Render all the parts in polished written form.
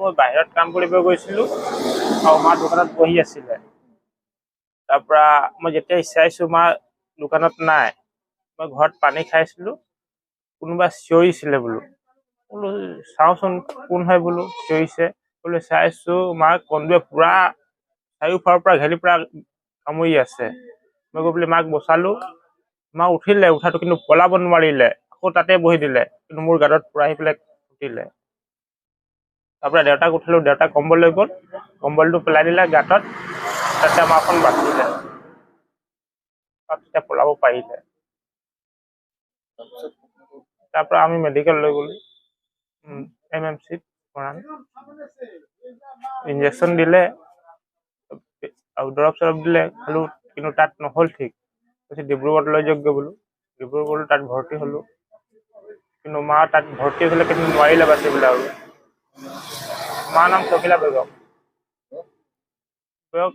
মই বাহিৰত কাম কৰিব গৈছিলোঁ আৰু মা দোকানত বহি আছিলে। তাৰপৰা মই যেতিয়া চাইছোঁ মা দোকানত নাই, মই ঘৰত পানী খাইছিলোঁ, কোনোবা চিঞৰিছিলে বোলো চাওঁচোন কোন হয় বোলো চিঞৰিছে বোলো, চাইছোঁ মা কন্দুৱে পুৰা চাৰিওফালৰ পৰা ঘেলি পুৰা কামুৰি আছে। মই গৈ পেলাই মাক বচালোঁ, মা উঠিলে, উঠাটো কিন্তু পলাব নোৱাৰিলে, আকৌ তাতে বহি দিলে, কিন্তু মোৰ গাঁতত পুৰা আহি পেলাই উঠিলে। তাৰপৰা দেউতাক উঠিলোঁ, দেউতাক কম্বল লৈ গ'ল, কম্বলটো পেলাই দিলে গাঁতত, তাতে আমাৰ অকণ বাচিলে, তেতিয়া পলাব পাৰিলে। তাৰপৰা আমি মেডিকেল লৈ গ'লোঁ, MMC-ত মৰাণ, ইনজেকশ্যন দিলে আৰু দৰৱ চৰৱ দিলে, খালোঁ, কিন্তু তাত নহ'ল ঠিক। তাৰপিছত ডিব্ৰুগড়ত লৈ যাওঁগৈ বোলো, ডিব্ৰুগড় তাত ভৰ্তি হ'লোঁ, কিন্তু মা তাত ভৰ্তি হ'লে কিন্তু নোৱাৰিলে বাচিবলৈ আৰু। মাৰ নাম চকিলা বেগম, বয়স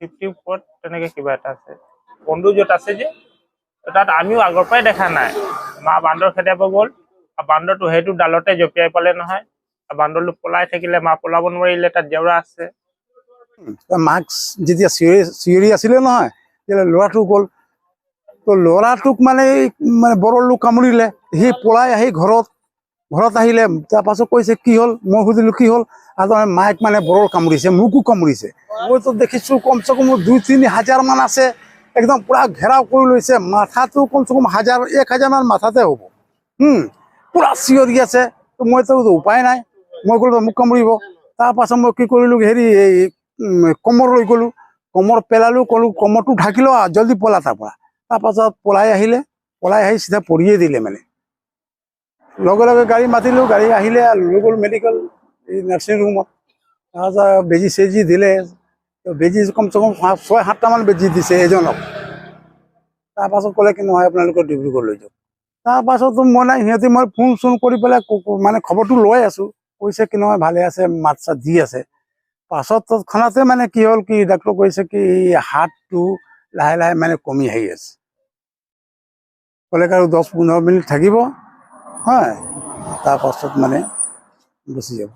50 ওপৰত তেনেকৈ কিবা এটা আছে। বন্ধু য'ত আছে যে তাত আমিও আগৰ পৰাই দেখা নাই। মা বান্দৰ খেদাব গ'ল, আৰু বান্দৰটো সেইটো ডালতে জঁপিয়াই পালে নহয়, আৰু বান্দৰটো পলাই থাকিলে, মা পলাব নোৱাৰিলে, তাত জেওৰা আছে। মাক যেতিয়া চিঞৰি আছিলে নহয়, তেতিয়া ল'ৰাটো গ'ল, তো ল'ৰাটোক মানে বৰৰ লোক কামুৰিলে, সি পলাই আহি ঘৰত আহিলে। তাৰপাছত কৈছে কি হ'ল, মই সুধিলোঁ কি হ'ল, আৰু মায়েক মানে বৰৰ কামুৰিছে, মোকো কামুৰিছে। মইতো দেখিছোঁ কমচে কম 2-3 হাজাৰ মান আছে, একদম পুৰা ঘেৰাও কৰি লৈছে, মাথাটো কমচে কম 1,000 মান মাথাতে হ'ব। পুৰা চিঞৰি আছে, মইতো উপায় নাই, মই ক'লো মোক কামুৰিব। তাৰপাছত মই কি কৰিলোঁ, এই কমৰ লৈ গ'লোঁ, কমৰ পেলালোঁ, ক'লোঁ কমৰটো ঢাকি ল, জলদি পলা তাৰপৰা। তাৰপাছত পলাই আহিলে, পলাই আহি চিধা পৰিয়ে দিলে মানে। লগে লগে গাড়ী মাতিলোঁ, গাড়ী আহিলে, লৈ গ'ল মেডিকেল, এই নাৰ্ছিং ৰুমত। তাৰপাছত বেজি চেজি দিলে, বেজি কমচে কম 6-7টা মান বেজি দিছে এজনক। তাৰপাছত ক'লে কি নহয় আপোনালোকৰ ডিব্ৰুগড় লৈ যাওক। তাৰপাছতো মই নাই, সিহঁতে মই ফোন চোন কৰি পেলাই মানে খবৰটো লৈ আছোঁ, কৈছে কি নহয় ভালে আছে, মাত চাত দি আছে। পাছত তৎক্ষণাতে মানে কি হ'ল, কি ডাক্তৰ কৈছে কি হাতটো লাহে লাহে মানে কমি আহি আছে, ক'লে আৰু 10-15 মিনিট থাকিব, হয়, তাৰপাছত মানে গুচি যাব।